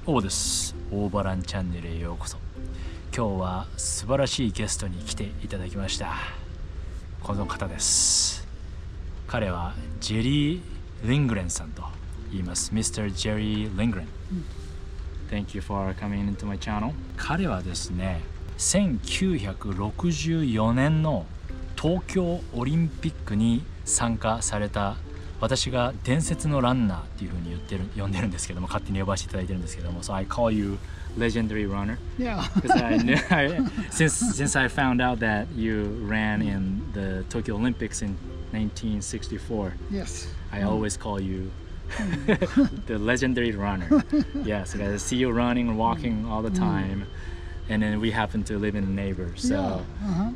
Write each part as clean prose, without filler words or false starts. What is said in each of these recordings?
オーです。オーバランチャンネルへようこそ。今日は素晴らしいゲストに来ていただきました。この方です。彼はジェリー・リングレンさんと言います。Mr. ジェリー・リングレン。Thank you for coming into my channel. 彼はですね、1964年の東京オリンピックに参加された、私が伝説のランナーっていう風に呼んでるんですけども、勝手に呼ばせていただいてるんですけども、So I call you legendary runner. Yeah. Because since I found out that you ran in the Tokyo Olympics in 1964. Yes. I always call you the legendary runner. Yes, I see you running and walking all the time. And then we happen to live in a neighbor, so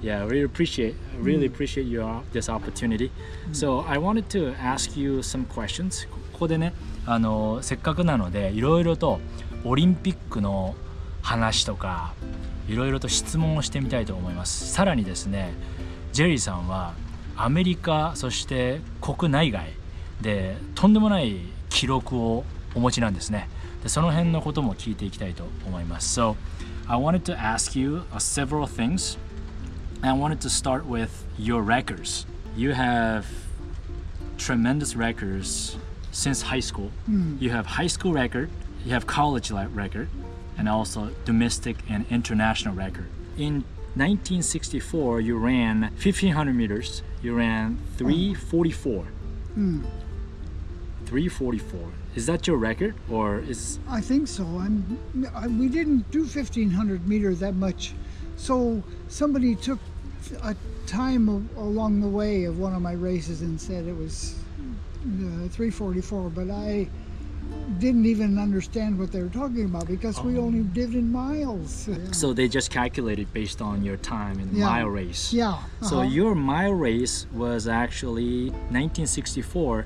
yeah, really appreciate this opportunity. So I wanted to ask you some questions. ここでね、せっかくなのでいろいろとオリンピックの話とかいろいろと質問をしてみたいと思います。さらにですね、ジェリーさんはアメリカそして国内外でとんでもない記録をお持ちなんですね。でその辺のことも聞いていきたいと思います。So I wanted to ask you several things. I wanted to start with your records. You have tremendous records since high school. You have high school record, you have college record, and also domestic and international record. In 1964, you ran 1,500 meters. You ran 3:44. 3:44. Is that your record, or is? I think so. We didn't do 1,500 meters that much, so somebody took a time along the way of one of my races and said it was 3:44, but I didn't even understand what they were talking about because we only did in miles. So they just calculated based on your time in the mile race. Yeah. So your mile race was actually 1964.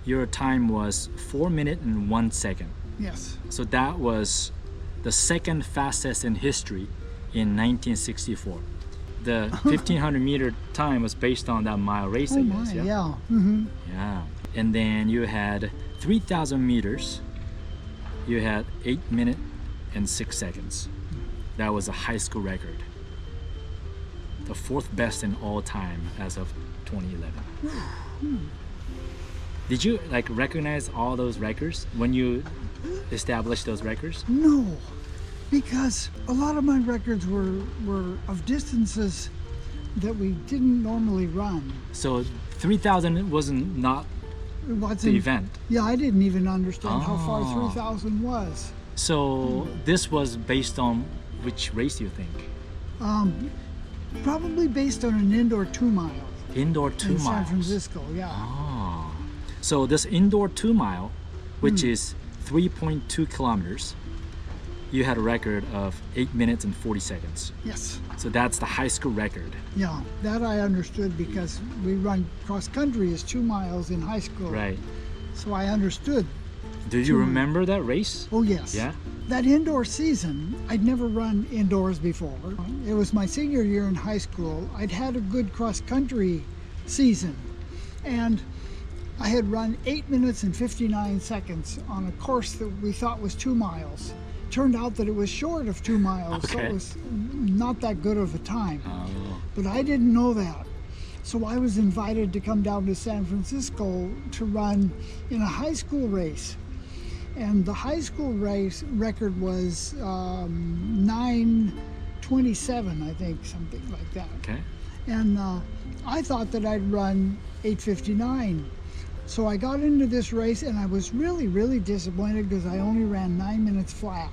Your time was 4 minutes and 1 second. Yes. So that was the second fastest in history in 1964. The 1,500 meter time was based on that mile race. Oh my, yeah. Mm-hmm. Yeah. And then you had 3,000 meters. You had 8 minutes and 6 seconds. That was a high school record. The fourth best in all time as of 2011. Did you recognize all those records when you established those records? No, because a lot of my records were of distances that we didn't normally run. So 3,000 wasn't the event. Yeah, I didn't even understand how far 3,000 was. So this was based on which race do you think? Probably based on an indoor 2 mile. Indoor 2 in miles. San Francisco, yeah. So this indoor 2 mile, which is 3.2 kilometers, you had a record of 8 minutes and 40 seconds. Yes. So that's the high school record. Yeah, that I understood because we run cross country as 2 miles in high school. Right. So I understood. Did you remember that race? Oh yes. Yeah? That indoor season, I'd never run indoors before. It was my senior year in high school. I'd had a good cross country season. And I had run 8 minutes and 59 seconds on a course that we thought was 2 miles. Turned out that it was short of 2 miles, so it was not that good of a time. But I didn't know that. So I was invited to come down to San Francisco to run in a high school race. And the high school race record was 9:27, I think, something like that. Okay. And I thought that I'd run 8:59. So I got into this race and I was really, really disappointed because I only ran 9 minutes flat.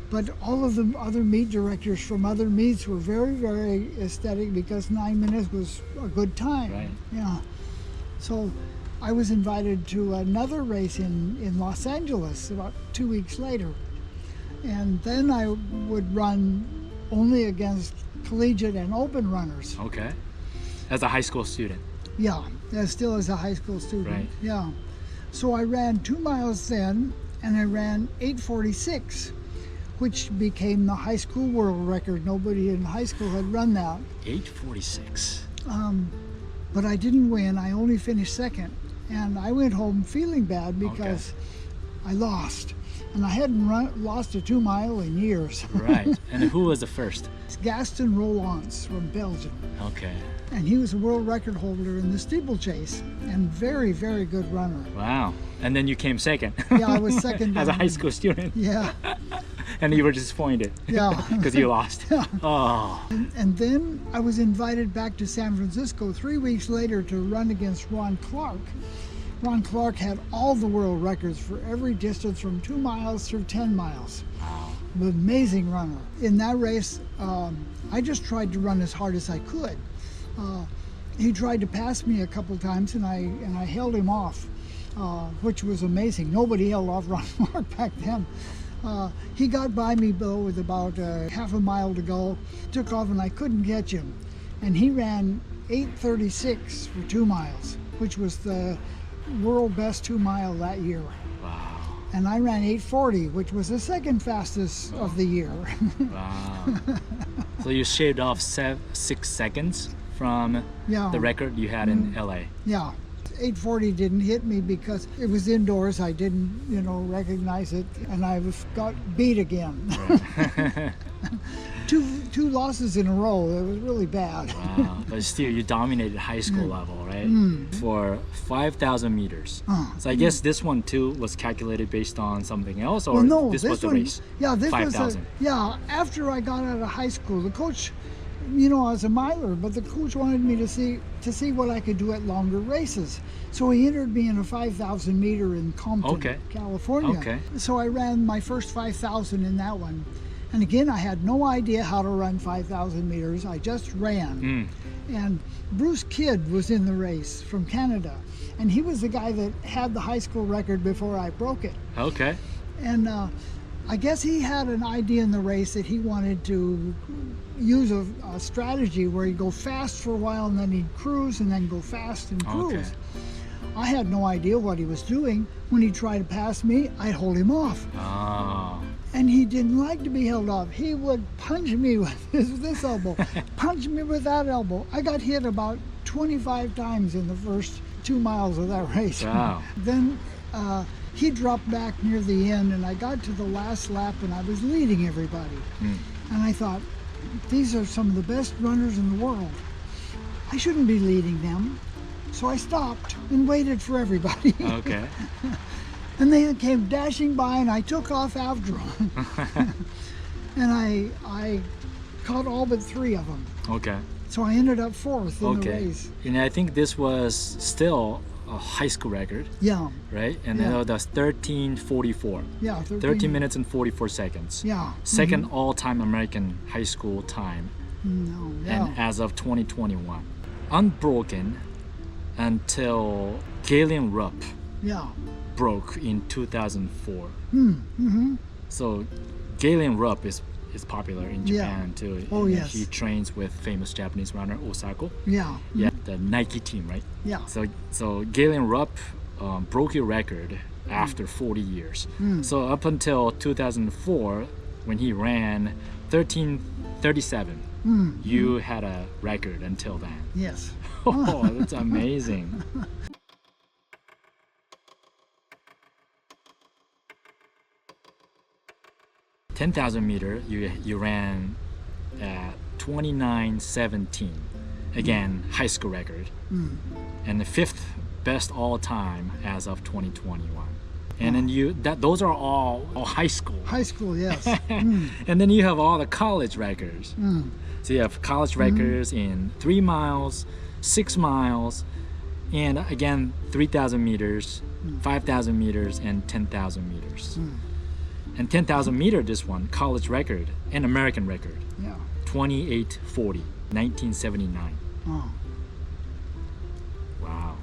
But all of the other meet directors from other meets were very, very ecstatic because 9 minutes was a good time. Right. Yeah. So I was invited to another race in Los Angeles about 2 weeks later. And then I would run only against collegiate and open runners. Okay. As a high school student. Yeah, still as a high school student. Right. Yeah. So I ran 2 miles then, and I ran 8:46, which became the high school world record. Nobody in high school had run that. 8:46. But I didn't win. I only finished second. And I went home feeling bad because I lost. And I hadn't lost a 2 mile in years. Right. And who was the first? It's Gaston Rollins from Belgium. Okay. And he was a world record holder in the steeplechase and very, very good runner. Wow. And then you came second. Yeah, I was second. As a high school student. Yeah. And you were disappointed. Yeah. Because you lost. Yeah. Oh. And then I was invited back to San Francisco 3 weeks later to run against Ron Clark. Ron Clark had all the world records for every distance from 2 miles through 10 miles. Wow. An amazing runner. In that race, I just tried to run as hard as I could. He tried to pass me a couple times, and I held him off, which was amazing. Nobody held off Ron Clark back then. He got by me, though, with about half a mile to go. Took off, and I couldn't catch him. And he ran 8:36 for 2 miles, which was the world best 2 mile that year. Wow. And I ran 8:40, which was the second fastest of the year. Wow. So you shaved off 6 seconds from the record you had in LA. Yeah. 8:40 didn't hit me because it was indoors. I didn't, recognize it, and I got beat again. Right. Two losses in a row. It was really bad. Wow. But still, you dominated high school level, right? For 5,000 meters. So I guess this one too was calculated based on something else, or well, no, this was the race? Yeah, this 5,000. After I got out of high school, the coach, I was a miler, but the coach wanted me to see what I could do at longer races. So he entered me in a 5,000 meter in Compton, California. Okay. So I ran my first 5,000 in that one. And again, I had no idea how to run 5,000 meters. I just ran. And Bruce Kidd was in the race from Canada. And he was the guy that had the high school record before I broke it. Okay. And I guess he had an idea in the race that he wanted to use a strategy where he'd go fast for a while and then he'd cruise and then go fast and cruise. Okay. I had no idea what he was doing. When he tried to pass me, I'd hold him off. Oh. And he didn't like to be held off. He would punch me with this elbow, punch me with that elbow. I got hit about 25 times in the first 2 miles of that race. Wow. Then he dropped back near the end, and I got to the last lap, and I was leading everybody. And I thought, these are some of the best runners in the world. I shouldn't be leading them. So I stopped and waited for everybody. Okay. And they came dashing by, and I took off after them. And I caught all but 3 of them. Okay. So I ended up 4th in the race. And I think this was still a high school record. Yeah. Right? And then that's 13:44. Yeah. 13 minutes and 44 seconds. Yeah. Second all-time American high school time. No. Yeah. And as of 2021. Unbroken until Galen Rupp broke in 2004. So Galen Rupp is popular in Japan too. Oh, yes. He trains with famous Japanese runner Osako. Yeah. Yeah, the Nike team, right? Yeah. So Galen Rupp broke your record after 40 years. So up until 2004, when he ran 13:37, you had a record until then. Yes. Oh, that's amazing. 10,000 meter, you ran at 29:17. Again, high school record. And the 5th best all time as of 2021. And then those are all high school. High school, yes. And then you have all the college records. So you have college records in 3 miles, 6 miles, and again 3,000 meters, 5,000 meters, and 10,000 meters. And 10,000 meter, this one, college record, and American record. Yeah. 28:40, 1979. Oh. Wow.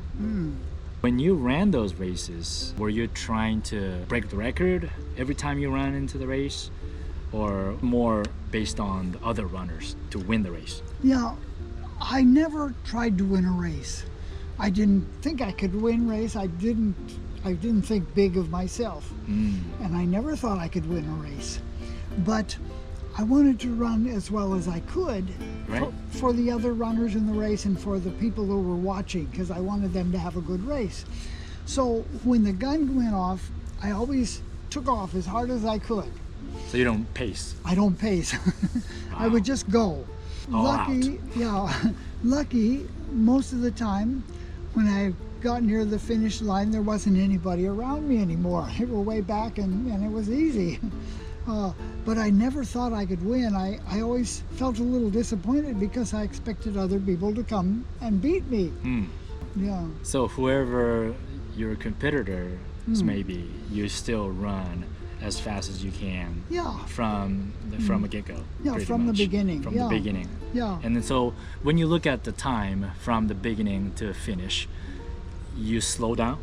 When you ran those races, were you trying to break the record every time you ran into the race? Or more based on the other runners to win the race? Yeah, I never tried to win a race. I didn't think I could win race. I didn't think big of myself. And I never thought I could win a race. But I wanted to run as well as I could for the other runners in the race and for the people who were watching, because I wanted them to have a good race. So when the gun went off, I always took off as hard as I could. So you don't pace? I don't pace. I would just go. Lucky, most of the time when I got near the finish line, there wasn't anybody around me anymore. They were way back and it was easy. But I never thought I could win. I always felt a little disappointed because I expected other people to come and beat me. Yeah. So whoever your competitor maybe, you still run as fast as you can. Yeah. From a get-go. Yeah, from the beginning. From the beginning. Yeah. And then so when you look at the time from the beginning to finish, you slow down?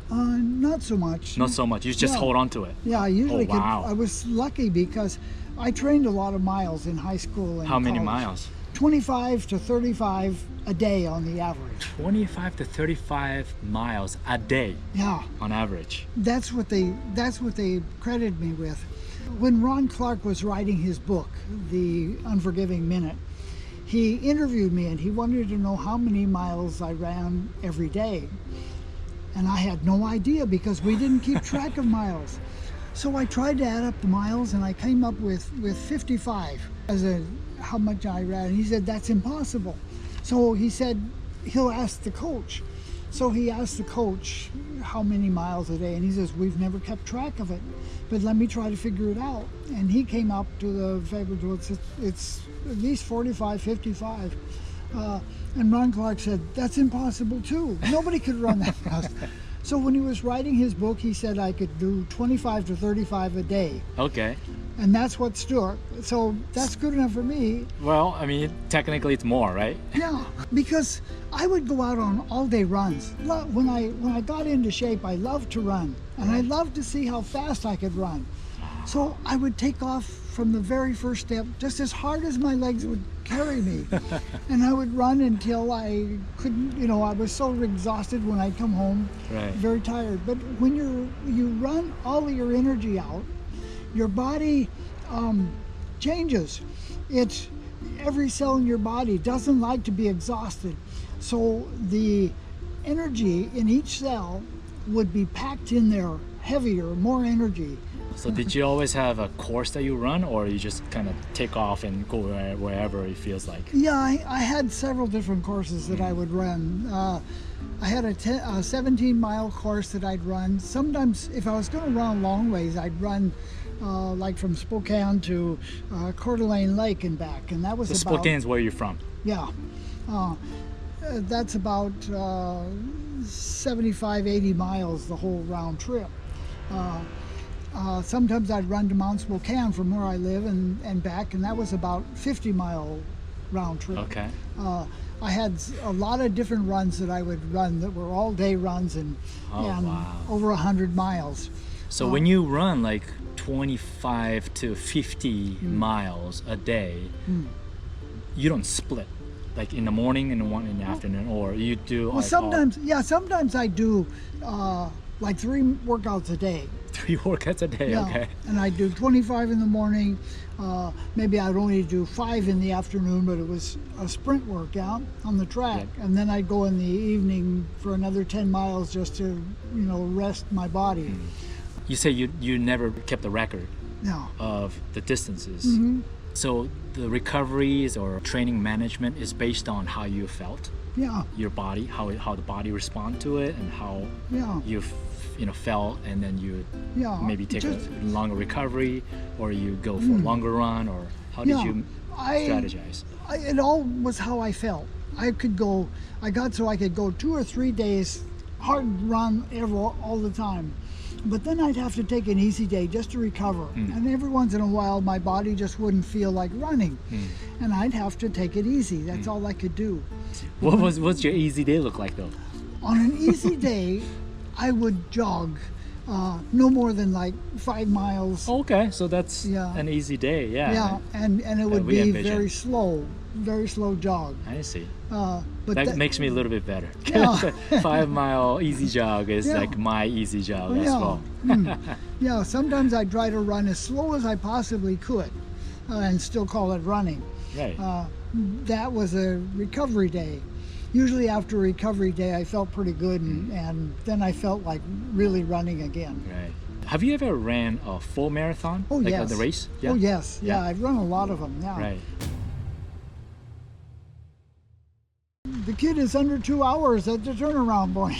Not so much. Not so much. You just hold on to it. Yeah, I usually Oh, wow. I was lucky because I trained a lot of miles in high school and How many college. miles? 25 to 35 a day on the average. 25 to 35 miles a day. Yeah. On average. That's what they credited me with. When Ron Clark was writing his book, The Unforgiving Minute, he interviewed me and he wanted to know how many miles I ran every day. And I had no idea because we didn't keep track of miles. So I tried to add up the miles and I came up with 55 as how much I ran. And he said, that's impossible. So he said, he'll ask the coach. So he asked the coach how many miles a day, and he says, we've never kept track of it, but let me try to figure it out. And he came up to the figure, it's at least 45, 55. And Ron Clark said, that's impossible too. Nobody could run that fast. So when he was writing his book, he said I could do 25 to 35 a day. Okay. And that's what stuck. So that's good enough for me. Well, I mean, technically it's more, right? Yeah, because I would go out on all-day runs. When I got into shape, I loved to run, and I loved to see how fast I could run. So I would take off from the very first step, just as hard as my legs would carry me, and I would run until I couldn't. I was so exhausted when I'd come home, very tired. But when you run all of your energy out, your body changes. Every cell in your body doesn't like to be exhausted. So the energy in each cell would be packed in there heavier, more energy. So did you always have a course that you run, or you just kind of take off and go wherever it feels like? Yeah, I had several different courses that I would run. I had a 17-mile course that I'd run. Sometimes if I was going to run long ways, I'd run like from Spokane to Coeur d'Alene Lake and back, and that was so Spokane's where you're from? Yeah, that's about 75, 80 miles the whole round trip. Sometimes I'd run to Mount Spokane from where I live and back, and that was about 50-mile round trip. Okay. I had a lot of different runs that I would run that were all-day runs and over 100 miles. So when you run like 25 to 50 miles a day, you don't split, like in the morning and one in the afternoon, or you do? Well, sometimes I do like 3 workouts a day. 3 workouts a day, okay. And I do 25 in the morning. Maybe I'd only do 5 in the afternoon, but it was a sprint workout on the track. And then I'd go in the evening for another 10 miles just to, rest my body. You say you never kept a record of the distances. So the recoveries or training management is based on how you felt. Yeah. Your body, how the body respond to it, and how you felt, and then you maybe take a longer recovery, or you go for a longer run, or how did you strategize? It all was how I felt. I could go 2 or 3 days hard run all the time, but then I'd have to take an easy day just to recover. And every once in a while my body just wouldn't feel like running, and I'd have to take it easy. That's all I could do. What's your easy day look like though? On an easy day, I would jog no more than like 5 miles. Okay, so that's an easy day. Yeah, and it would be very slow jog. I see. But that makes me a little bit better. 5-mile easy jog is like my easy jog as well. Yeah, sometimes I try to run as slow as I possibly could and still call it running. Right. That was a recovery day. Usually after a recovery day I felt pretty good, and then I felt like really running again. Right. Have you ever ran a full marathon? Oh, like yes. the race? Yeah. Oh, yes. Yeah, Yeah. I've run a lot of them. Yeah. Right. The kid is under 2 hours at the turnaround point.